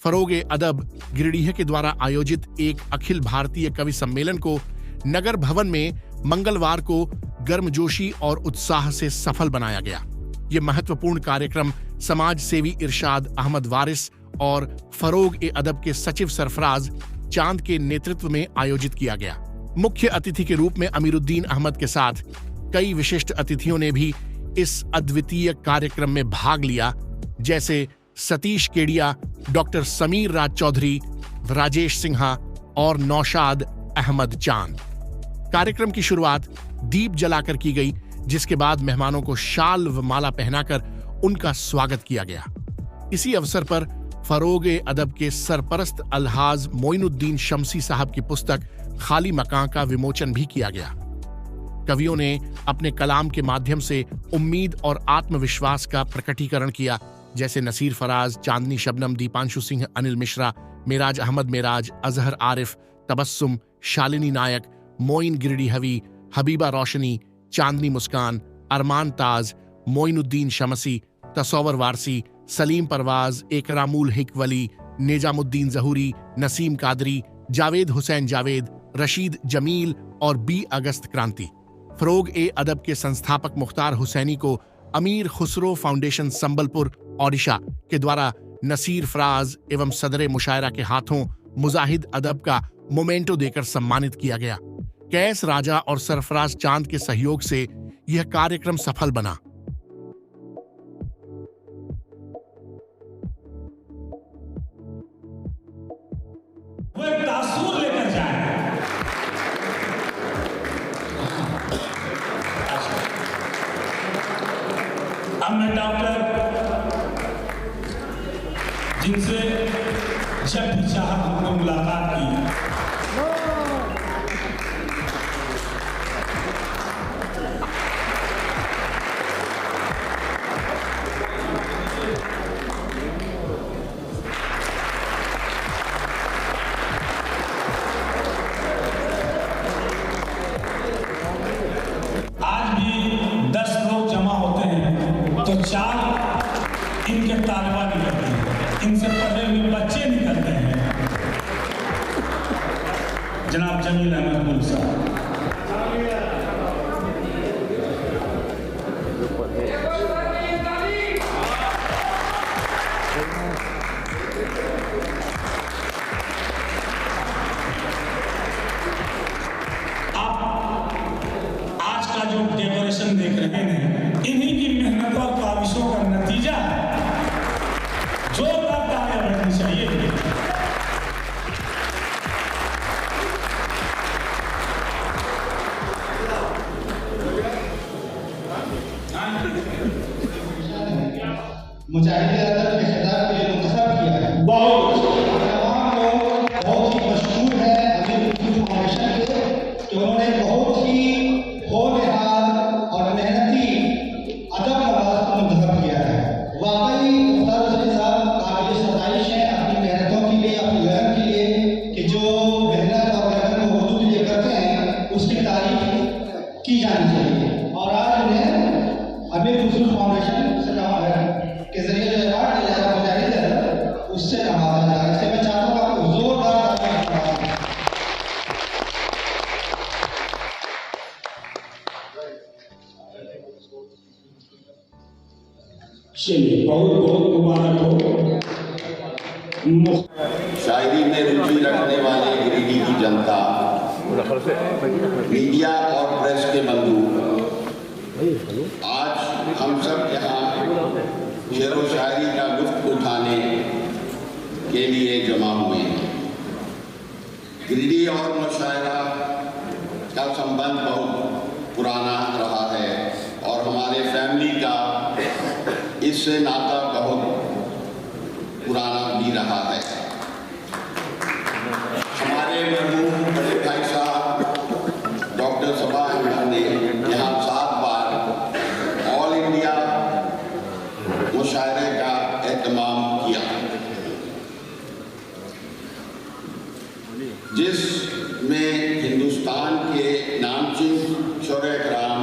फरोग अदब गिरिडीह के द्वारा आयोजित एक अखिल भारतीय कवि सम्मेलन को नगर भवन में मंगलवार को गर्मजोशी और उत्साह से सफल बनाया गया। ये महत्वपूर्ण कार्यक्रम समाज सेवी इरशाद अहमद वारिस और फरोग अदब के सचिव सरफराज चांद के नेतृत्व में आयोजित किया गया। मुख्य अतिथि के रूप में अमीरुद्दीन अहमद के साथ कई विशिष्ट अतिथियों ने भी इस अद्वितीय कार्यक्रम में भाग लिया, जैसे सतीश केडिया, डॉक्टर समीर राज चौधरी, राजेश सिन्हा और नौशाद अहमद चांद। कार्यक्रम की शुरुआत दीप जलाकर की गई, जिसके बाद मेहमानों को शाल व माला पहनाकर उनका स्वागत किया गया। इसी अवसर पर फरोग अदब के सरपरस्त अलहाज मोइनुद्दीन शमसी साहब की पुस्तक खाली मकां का विमोचन भी किया गया। कवियों ने अपने कलाम के माध्यम से उम्मीद और आत्मविश्वास का प्रकटीकरण किया, जैसे नसीर फराज, चांदनी शबनम, दीपांशु सिंह, अनिल मिश्रा, मेराज अहमद मेराज, अजहर आरिफ, तबस्सुम, शालिनी नायक, मोइन गिरिडीहवी, हबीबा रोशनी, चांदनी मुस्कान, अरमान ताज, मोइनुद्दीन शमसी, तसौवर वारसी, सलीम परवाज, एकरामुल हिकवली, निजामुद्दीन जहूरी, नसीम कादरी, जावेद हुसैन जावेद, रशीद जमील और बी अगस्त क्रांति। फरोग अदब के संस्थापक मुख्तार हुसैनी को अमीर खुसरो फाउंडेशन संबलपुर ओडिशा के द्वारा नसीर फराज एवं सदर मुशायरा के हाथों मुजाहिद अदब का मोमेंटो देकर सम्मानित किया गया। कैस राजा और सरफराज चांद के सहयोग से यह कार्यक्रम सफल बना। वो एक तासुर लेकर जाए। अब मैं डॉक्टर जिनसे जब भी चाहा हमने मुलाकात की, तो 4 इनके तालिबा निकलते हैं, इनसे पढ़े हुए बच्चे निकलते हैं। जनाब जमील अहमद गुल साहब, आप आज का जो डेकोरेशन देख रहे हैं, इन्हीं की मेहनत और काविशों का नतीजा है। जोरदार तालियां बजनी चाहिए। मुजाहिद अदब के खिताब के लिए मुंतखब किया है। बहुत तमाम लोग बहुत ही मशहूर है अमीरुद्दीन फाउंडेशन के, कि उन्होंने बहुत ही होनहार और मेहनती अदब नवाज को मुंतखब किया है। वाकई मुख्तार हुसैन साहब काबिल सताइश है अपनी मेहनतों के लिए, अपनी लगन के लिए, कि जो मेहनत और लगन को उर्दू के लिए करते हैं उसकी तारीफ की जानी चाहिए। और आज उन्हें अमीरुद्दीन फाउंडेशन से कहा है के जरिए जो अवार्ड दिया जाएगा मुजाहिद अदब, उससे नवाजा जाएगा। इससे मैं चाहता हूँ आपको जोरदार तालियां। चलिए, बहुत बहुत मुबारक हो। शायरी में रुचि रखने वाले गिरिडीह की जनता, मीडिया और प्रेस के बंधु, आज हम सब यहाँ शेर व शायरी का लुत्फ उठाने के लिए जमा हुए हैं। गिरिडीह और मुशायरा का संबंध बहुत पुराना रहा है और हमारे फैमिली का इससे नाता बहुत पुराना भी रहा है। हमारे मरहूम बड़े भाई साहब डॉक्टर सबा अहमद ने यहाँ 7 बार ऑल इंडिया मुशायरे का एहतमाम किया, जिसमें हिंदुस्तान के नामचीन शोरे कराम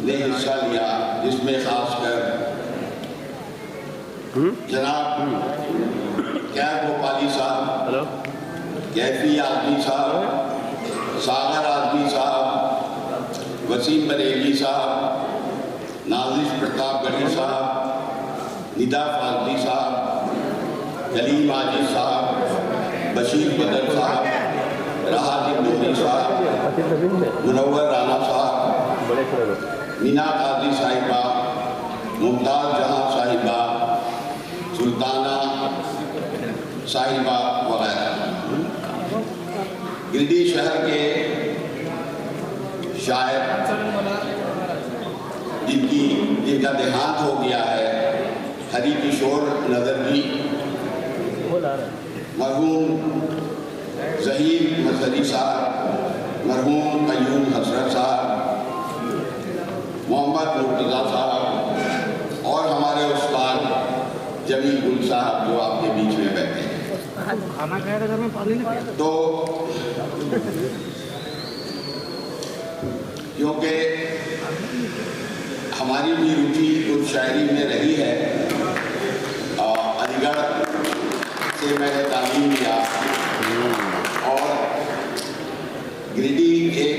ने हिस्सा लिया, जिसमें खासकर जनाब क्या गोपाली साहब, कैफी आदमी साहब, सागर आदमी साहब, वसीम बरेली साहब, नाजिश प्रतापगढ़ी साहब, निदा फाजली साहब, कलीम आजिज साहब, बशीर बदर साहब, राहत इंदौरी साहब, मुनव्वर राना साहब, मीना काजी साहिबा, मुमताज़ जहां साहिबा, सुल्ताना साहिबा वगैरह। गिरिडीह शहर के शायर जिनका देहांत हो गया है, हरी किशोर नदरवी, मरहूम ज़हीर मजहरी साहब, मरहूम कयूम हसरत साहब, मोहम्मद मुर्तज़ा साहब और हमारे उस्ताद जमील गुल साहब जो आपके बीच में बैठे हैं। तो क्योंकि हमारी भी रुचि कुछ शायरी में रही है, अलीगढ़ से मैंने तालीम लिया और गिरिडीह के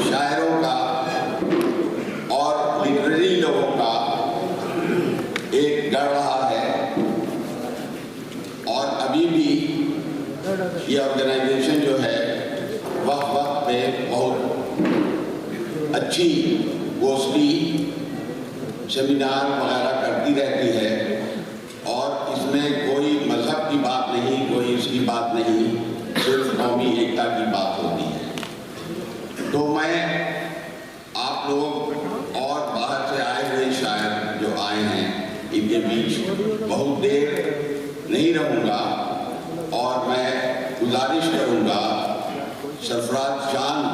शायरों का और लिटरेरी लोगों का एक गढ़ रहा है और अभी भी ये ऑर्गेनाइजेशन जो है वक्त वक्त पे बहुत अच्छी गोष्ठी सेमिनार वगैरह करती रहती है और इसमें कोई मजहब की बात नहीं, कोई इसकी बात नहीं, सिर्फ कौमी एकता की बात होती है। तो मैं आप लोग और बाहर से आए हुए शायर जो आए हैं इनके बीच बहुत देर नहीं रहूँगा और मैं गुजारिश करूँगा सरफराज चांद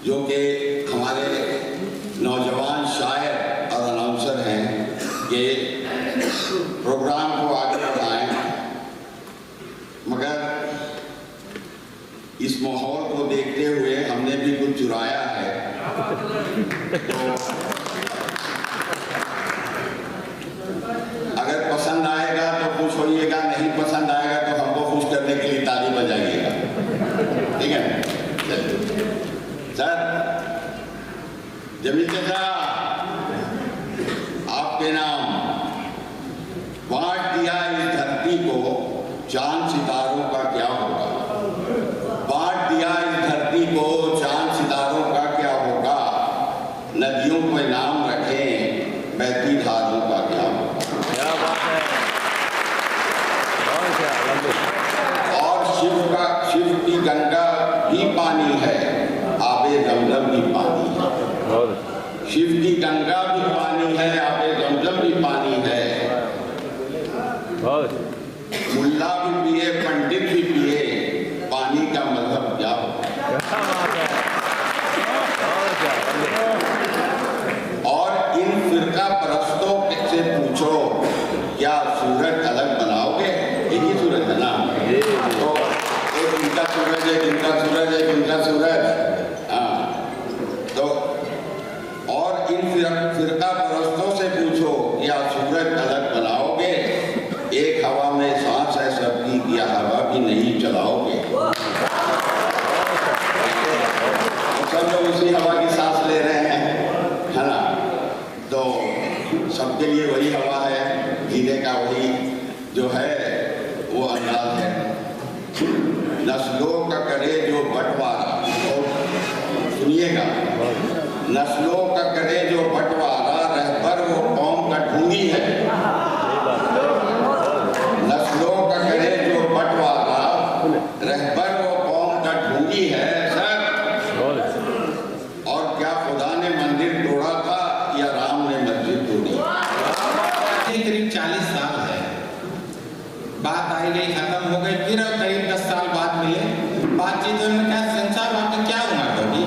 जो कि हमारे नौजवान शायर और अनाउंसर हैं कि प्रोग्राम को आगे बढ़ाएं, मगर इस माहौल को देखते हुए हमने भी कुछ चुराया है। तो अगर पसंद आएगा तो खुश होइएगा, नहीं पसंद आएगा तो हमको खुश करने के लिए ताली बजाइएगा, ठीक है? सर जमील चाचा, आपके नाम बांट दिया इस धरती को, चांद सितारों का क्या होगा? बांट दिया इस धरती को, चांद सितारों का क्या होगा? नदियों पे नाम रखें, बहती धारों का क्या होगा? क्या बात है, और शिव की गंगा भी पानी है, आबे जमजम भी पानी है। शिव की गंगा भी पानी है, आबे जमजम भी पानी है। मुल्ला भी पिए, पंडित भी पिए, पानी का मतलब क्या हो? और इन फिरका परस्तों से पूछो, क्या सूरज अलग बनाओगे? एक ही सूरज है ना, तो एक इनका सूरज है, इनका सूरज है, इनका सूरज, हाँ। तो और इन फिरका परस्तों से पूछो, क्या सूरज अलग बनाओगे? एक हवा में सांस है सबकी, क्या हवा भी नहीं चलाओगे? सब लोग उसी हवा की सांस ले रहे हैं, है ना? तो सबके लिए वही हवा है, जीने का वही जो है वो अंदाज है। नस्लों का करे जो बंटवारा, और सुनिएगा, नस्लों का करे जो बंटवारा, रहबर वो कौम का ढूंढी है। नस्लों का करे जो बंटवारा, रहबर वो कौम का ढूंढी है। सर, और क्या खुदा ने मंदिर तोड़ा था या राम ने मस्जिद तोड़ी? करीब 40 साल है, बात आई गई, खत्म हो गई, फिर करीब 10 साल बाद मिले, बातचीत में क्या संसार आपका क्या उम्र होगी?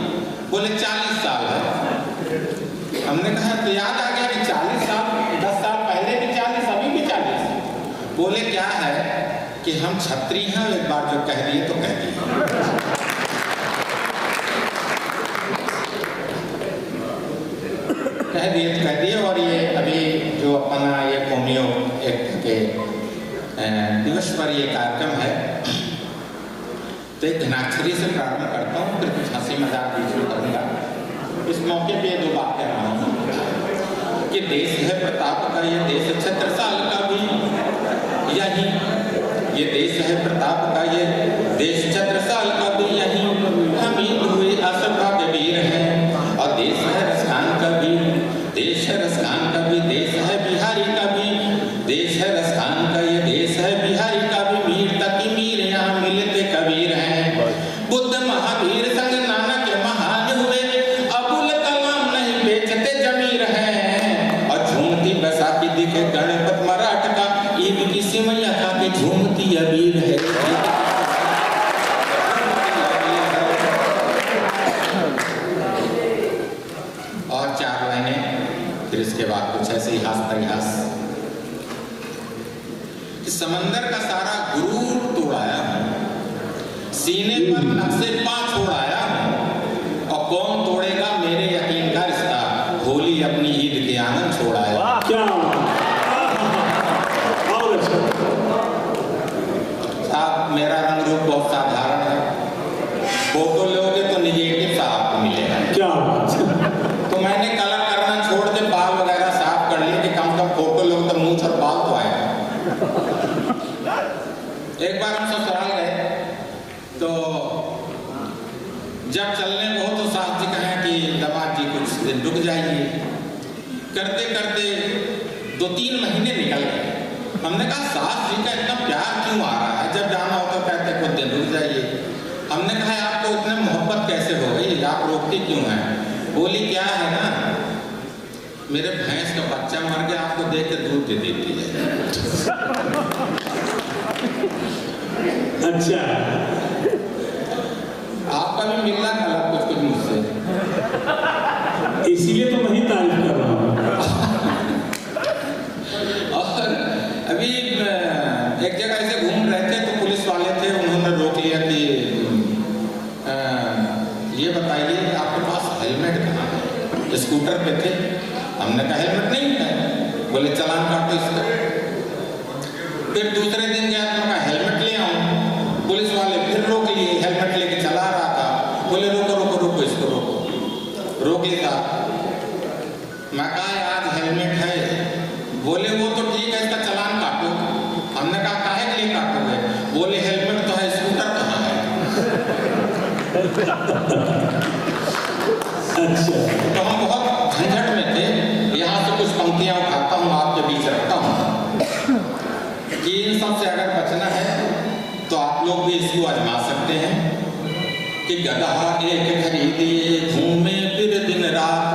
बोले 40 साल है। हमने कहा तो याद आ गया कि 40 साल, 10 साल पहले भी 40, अभी भी 40। बोले क्या है कि हम क्षत्रिय हैं, एक बार जो कह दिए तो कह दिए। कह दिए तो कह दिए। और ये अभी जो अपना ये के दिवस पर ये कार्यक्रम है। तो एक घनाक्षरी से प्रारंभ करता हूँ, फिर कुछ हंसी मजाक बीच में करूँगा। इस मौके पे दो बात कह रहा हूँ कि देश है प्रताप का ये देश, छत्रसाल का भी यही, ये देश है प्रताप का ये देश, छत्रसाल का भी यही, हम ही हुए असभाग्य वीर हैं। और देश है रसखान का भी, देश है रसखान का भी, देश है बिहारी का भी, देश है रसखान का ये देश है बिहारी का भी, मीर तक मीर यहाँ मिलते कबीर हैं। बुद्ध महावीर संग नानक महान हुए, अबुल कलाम नहीं बेचते जमीर हैं। और झूमती बैसाखी दिखे गणपत मराठ का, ईद की सिमैया खा के झूमती अबीर है। और 4 लाइनें, फिर इसके बाद कुछ ऐसे ही हास कि समंदर का सारा गुरूर तोड़ाया हूं, सीने पर नक्शे पा छोड़ाया हूं, और कौन तोड़ेगा मेरे यकीन का रिश्ता, होली अपनी ईद के आनंद छोड़ाया। क्या साहब मेरा रंग रूप बहुत साधारण है, फोटो लोगे तो निगेटिव सा आपको मिलेगा। क्या तो मैंने कलर करना छोड़ के बाल वगैरह साफ कर लिए कि कम से कम फोटो लोग तो मुंह और बाल तो आए। एक बार हम ससुराल गए तो जब चलने को हो तो सास जी कहें कि दामाद जी कुछ दिन रुक जाइए। करते करते 2-3 महीने निकल गए। हमने कहा सास जी का इतना प्यार क्यों आ रहा है, जब जाना हो तो कहते कुछ दिन रुक जाइए। हमने कहा आपको इतने मोहब्बत कैसे हो गई, आप रोकती क्यों हैं? बोली क्या है ना, मेरे भैंस का बच्चा मर गया, आपको देख के दूध दे देती है। अच्छा, आपका भी मिलना था कुछ मुझसे, इसीलिए तो मैं ही तारीफ कर रहा हूँ। और अभी एक जगह ऐसे घूम रहे थे तो पुलिस वाले थे, उन्होंने रोक लिया कि ये बताइए आपके पास हेलमेट कहाँ है? स्कूटर पे थे। हमने कहा हेलमेट नहीं है। बोले चालान काटो इसका। फिर दूसरे दिन गया तो मैं हेलमेट ले आऊँ, पुलिस वाले फिर रोक लिए, हेलमेट लेके चला रहा था। बोले रोको रोको रोको इसको रोको। रोक लिया। मैं कहा आज हेलमेट है। बोले वो तो ठीक है, इसका चालान काटो। हमने कहा काहे के लिए काटोगे? बोले हेलमेट तो है, स्कूटर कहाँ है? अच्छा, तो हम बहुत झंझट में थे। यहाँ से कुछ पंक्तियाँ उठाता हूँ, आपके बीच रखता हूँ कि इन सब से अगर बचना है तो आप लोग भी इसको आजमा सकते हैं कि गधा एक खरीदिए घूमे फिर दिन रात,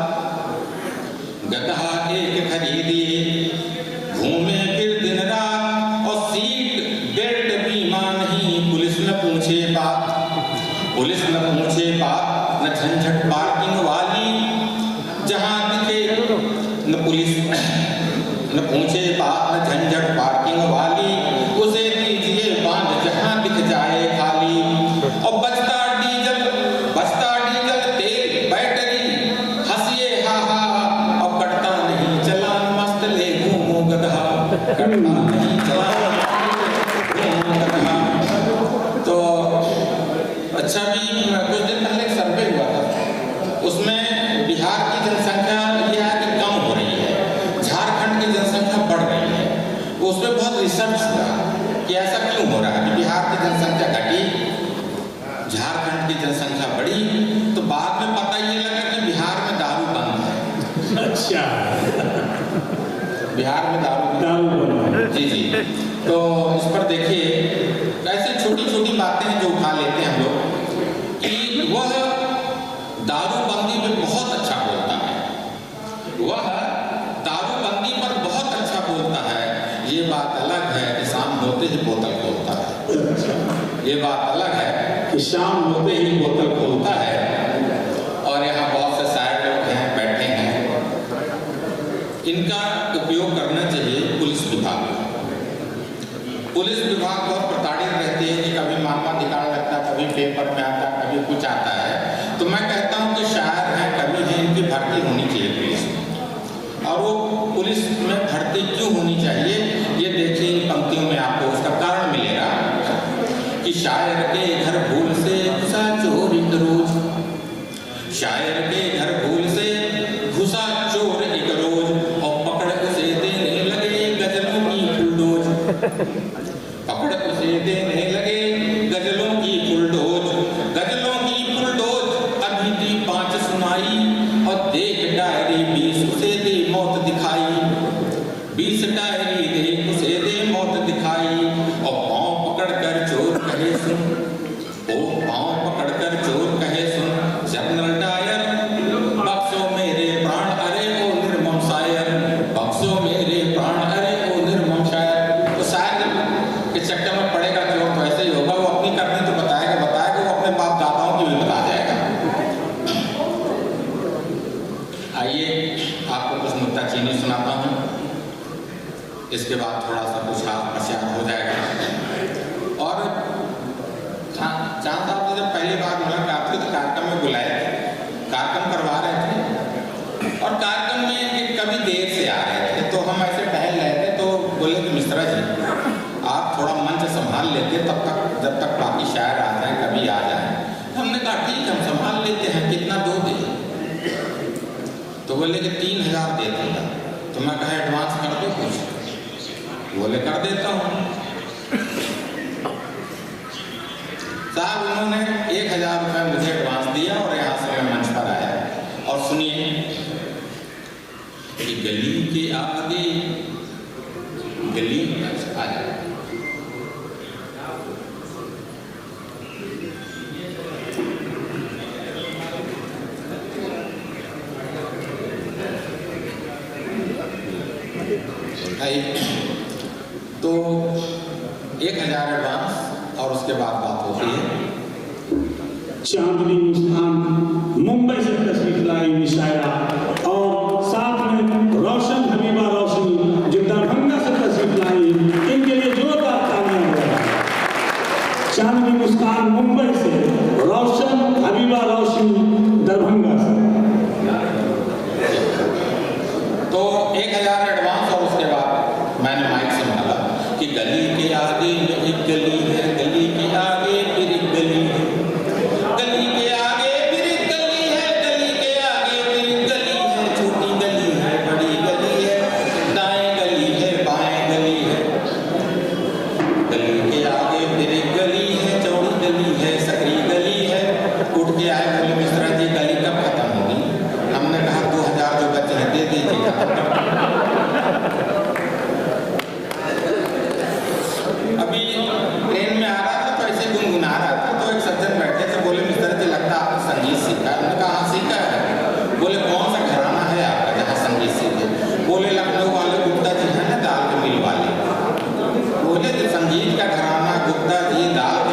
गधा एक खरीदिए घूमे फिर दिन रात, और सीट बेल्ट बीमा नहीं, पुलिस न पूछे बात, पुलिस न पूछे बात, न झंझट पार्किंग वाली, जहां दिखे न पुलिस न पूछे बात, न झंझट पार्किंग वाली, उसे दीजिए बांध जहां दिख जाए खाली। और बचता डीजल तेल बैटरी, हंसिए हा हा, और कटता नहीं चलान, मस्त ले घूमो गधा, कटता नहीं चलान घूमो गधा। तो अच्छा भी कुछ दिन पहले एक सर्वे हुआ था, उसमें बिहार की जनसंख्या यह है कि कम हो रही है, झारखंड की जनसंख्या बढ़ रही है। उसमें बहुत रिसर्च हुआ कि ऐसा क्यों हो रहा है कि बिहार की जनसंख्या घटी, झारखंड की जनसंख्या बढ़ी। तो बाद में पता ये लगा कि बिहार में दारू बंद है। अच्छा, बिहार में दारू दारू बंद। जी जी। तो इस पर देखिए ऐसी छोटी छोटी बातें हैं जो उठा लेते हैं हम लोग कि वह दारूबंदी पे बहुत अच्छा बोलता है, वह दारूबंदी पर बहुत अच्छा बोलता है। ये बात अलग है कि शाम होते ही बोतल खोलता है, ये बात अलग है कि शाम होते ही बोतल खोलता है। और यहाँ बहुत से शायर लोग हैं, बैठे हैं, इनका उपयोग करना चाहिए पुलिस विभाग। पुलिस विभाग बहुत प्रताड़ित रहती है कि कभी मानवाधिकार लगता है, कभी पेपर में आता है, कभी कुछ आता है। तो मैं कहता हूँ कि शायर हैं, कवि हैं, इनकी भर्ती होनी चाहिए पुलिस में। और वो पुलिस में भर्ती क्यों होनी चाहिए ये देखिए शायर के घर भूल से घुसा चोर एक रोज, शायर के घर भूल से घुसा चोर एक रोज, और पकड़ उसे देने लगे गजलों की फुलडोज, पकड़ उसे देने लगे गजलों की फुलडोज, गजलों की फुलडोज। अभी थी 5 सुनाई और देख डायरी 20 उसे दे मौत दिखाई, 20 डायरी देख उसे दे मौत दिखाई। और पाँव पकड़ कर चोर कहे सुन, ओ पाँव पकड़ कर चोर कहे सुन, जनरल डायर बख्शो मेरे प्राण, अरे ओ निर्मम शायर, बख्शो मेरे प्राण, अरे ओ निर्मम शायर। तो शायर के चक्कर में पड़ेगा चोर तो ऐसे ही होगा, वो अपनी करनी तो बताएगा बताएगा, वो अपने बाप दादाओं की भी बता जाएगा। आइए आपको कुछ नुक्ताचीनी सुनाता हूँ, इसके बाद थोड़ा सा कुछ हाथ प्रचार हो जाएगा। और चांद साहब से जब पहली बार मुलाकात हुई तो कार्यक्रम में बुलाए थे, कार्यक्रम करवा रहे थे, और कार्यक्रम में एक कवि देर से आ रहे थे, तो हम ऐसे टहल रहे थे, तो बोले कि मिश्रा जी आप थोड़ा मंच संभाल लेते तब तक, जब तक बाकी शायर आ जाए, कवि आ जाए। हमने कहा ठीक हम संभाल लेते हैं, कितना दोगे? तो बोले कि 3000 दे दूँगा। तो मैं कहा एडवांस कर दो कुछ, बोले कर देता हूँ। साहब उन्होंने 1000 रुपये मुझे एडवांस दिया और यहाँ से मैं मंच पर आया। और सुनिए कि गली के आगे गली आया, तो 1000 एडवांस और उसके बाद बात होती है। चांदनी मुस्कान मुंबई से तशरीफ लाई मिशायरा, और साथ में रोशन हबीबा रोशनी जो दरभंगा से तशरीफ लाई, इनके लिए जोरदार तालियां हो। चांदनी मुस्कान मुंबई से, रोशन हबीबा रोशनी दरभंगा से। तो 1000 एडवांस और उसके बाद मैंने माइक संभाला कि गली के आगे में एक गली है, गली के आगे फिर एक गली है, गली के आगे फिर एक गली है, गली के आगे फिर एक गली है, छोटी गली है, बड़ी गली है, दाएं गली है, बाएं गली है, गली के आगे फिर एक गली है, चौड़ी गली है, सकरी गली है। उठ के आए, बोले मिश्रा जी गली कब खत्म होगी? हमने कहा 2000 जो बच्चे हैं दे दीजिए। अभी ट्रेन में आ रहा था तो ऐसे गुनगुना रहा था, तो एक सज्जन बैठे थे, बोले मिस्टर जी लगता है आपने संगीत सीखा है? हमने कहा हाँ सीखा है। बोले कौन सा घराना है आपका जहाँ संगीत सीखे? बोले लखनऊ वाले गुप्ता जी हैं ना दाल के मिल वाले। बोले संगीत का घराना गुप्ता जी दाल